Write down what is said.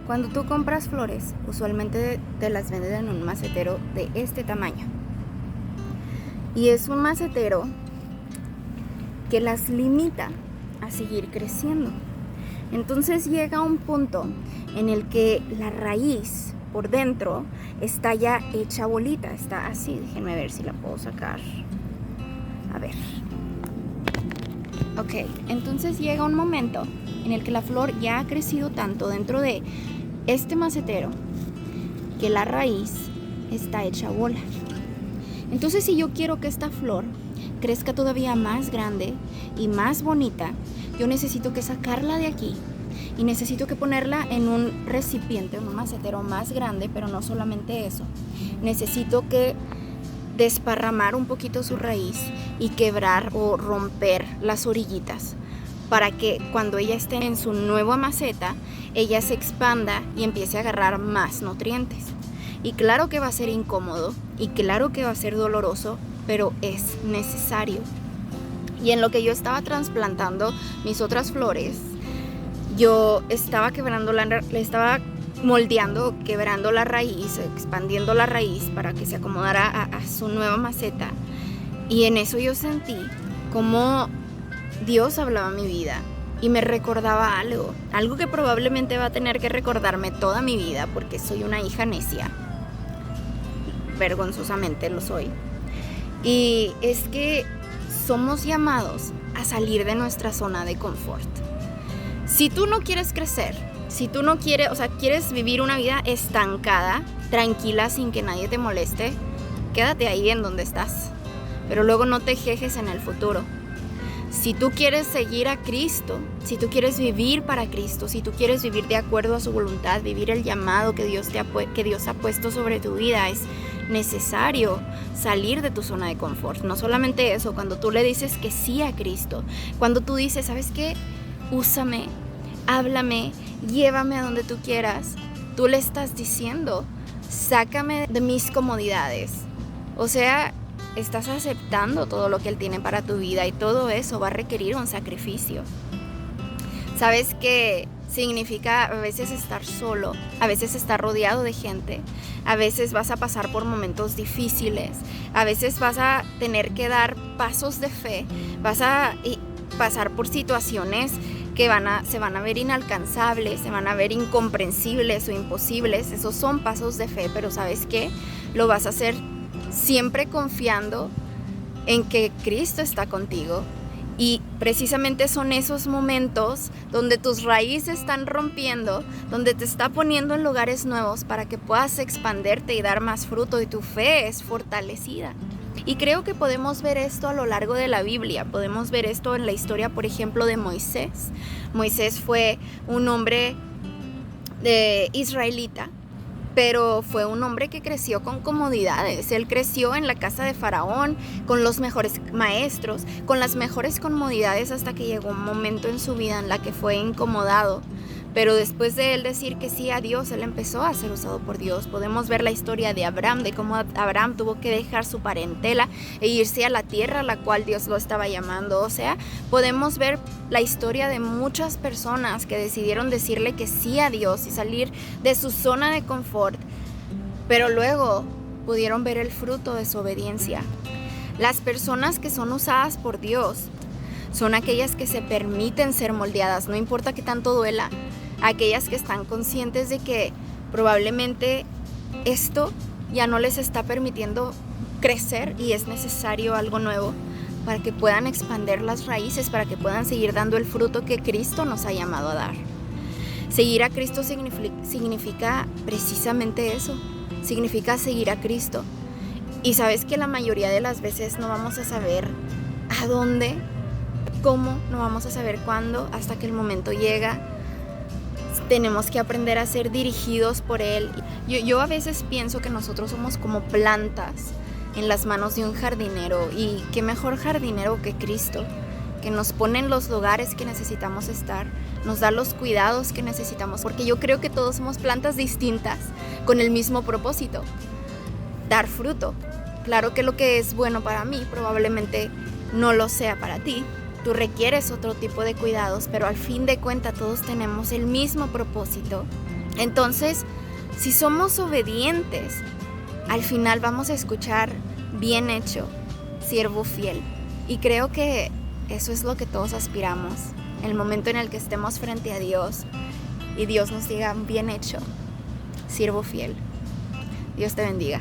Cuando tú compras flores, usualmente te las venden en un macetero de este tamaño. Y es un macetero que las limita a seguir creciendo. Entonces llega un punto en el que la raíz por dentro está ya hecha bolita, está así. Déjenme ver si la puedo sacar. A ver. Ok, entonces llega un momento en el que la flor ya ha crecido tanto dentro de este macetero que la raíz está hecha bola. Entonces, si yo quiero que esta flor crezca todavía más grande y más bonita, yo necesito que sacarla de aquí y necesito que ponerla en un recipiente, en un macetero más grande, pero no solamente eso. Necesito que desparramar un poquito su raíz y quebrar o romper las orillitas para que cuando ella esté en su nueva maceta, ella se expanda y empiece a agarrar más nutrientes. Y claro que va a ser incómodo y claro que va a ser doloroso, pero es necesario. Y en lo que yo estaba trasplantando mis otras flores, yo estaba estaba moldeando, quebrando la raíz, expandiendo la raíz para que se acomodara a su nueva maceta. Y en eso yo sentí como Dios hablaba a mi vida y me recordaba algo que probablemente va a tener que recordarme toda mi vida porque soy una hija necia. Vergonzosamente lo soy. Y es que somos llamados a salir de nuestra zona de confort. Si tú no quieres crecer, si tú no quieres, quieres vivir una vida estancada, tranquila, sin que nadie te moleste, quédate ahí en donde estás. Pero luego no te quejes en el futuro. Si tú quieres seguir a Cristo, si tú quieres vivir para Cristo, si tú quieres vivir de acuerdo a su voluntad, vivir el llamado que Dios ha puesto sobre tu vida, es necesario salir de tu zona de confort. No solamente eso, cuando tú le dices que sí a Cristo, cuando tú dices, ¿sabes qué? Úsame, háblame, llévame a donde tú quieras, tú le estás diciendo, sácame de mis comodidades. O sea, estás aceptando todo lo que Él tiene para tu vida y todo eso va a requerir un sacrificio. ¿Sabes qué significa a veces estar solo? A veces estar rodeado de gente. A veces vas a pasar por momentos difíciles. A veces vas a tener que dar pasos de fe. Vas a pasar por situaciones que se van a ver inalcanzables, se van a ver incomprensibles o imposibles. Esos son pasos de fe, pero ¿sabes qué? Lo vas a hacer siempre confiando en que Cristo está contigo. Y precisamente son esos momentos donde tus raíces están rompiendo, donde te está poniendo en lugares nuevos para que puedas expanderte y dar más fruto y tu fe es fortalecida. Y creo que podemos ver esto a lo largo de la Biblia. Podemos ver esto en la historia, por ejemplo, de Moisés. Moisés fue un hombre israelita, pero fue un hombre que creció con comodidades. Él creció en la casa de Faraón, con los mejores maestros, con las mejores comodidades, hasta que llegó un momento en su vida en la que fue incomodado. Pero después de él decir que sí a Dios, él empezó a ser usado por Dios. Podemos ver la historia de Abraham, de cómo Abraham tuvo que dejar su parentela e irse a la tierra a la cual Dios lo estaba llamando. O sea, podemos ver la historia de muchas personas que decidieron decirle que sí a Dios y salir de su zona de confort, pero luego pudieron ver el fruto de su obediencia. Las personas que son usadas por Dios son aquellas que se permiten ser moldeadas, no importa qué tanto duela. Aquellas que están conscientes de que probablemente esto ya no les está permitiendo crecer y es necesario algo nuevo para que puedan expandir las raíces, para que puedan seguir dando el fruto que Cristo nos ha llamado a dar. Seguir a Cristo significa precisamente eso, significa seguir a Cristo. Y sabes que la mayoría de las veces no vamos a saber a dónde, cómo, no vamos a saber cuándo, hasta que el momento llega. Tenemos que aprender a ser dirigidos por Él. Yo a veces pienso que nosotros somos como plantas en las manos de un jardinero, y qué mejor jardinero que Cristo, que nos pone en los lugares que necesitamos estar, nos da los cuidados que necesitamos, porque yo creo que todos somos plantas distintas con el mismo propósito, dar fruto. Claro que lo que es bueno para mí probablemente no lo sea para ti. Tú requieres otro tipo de cuidados, pero al fin de cuentas todos tenemos el mismo propósito. Entonces, si somos obedientes, al final vamos a escuchar bien hecho, siervo fiel. Y creo que eso es lo que todos aspiramos. El momento en el que estemos frente a Dios y Dios nos diga, bien hecho, siervo fiel. Dios te bendiga.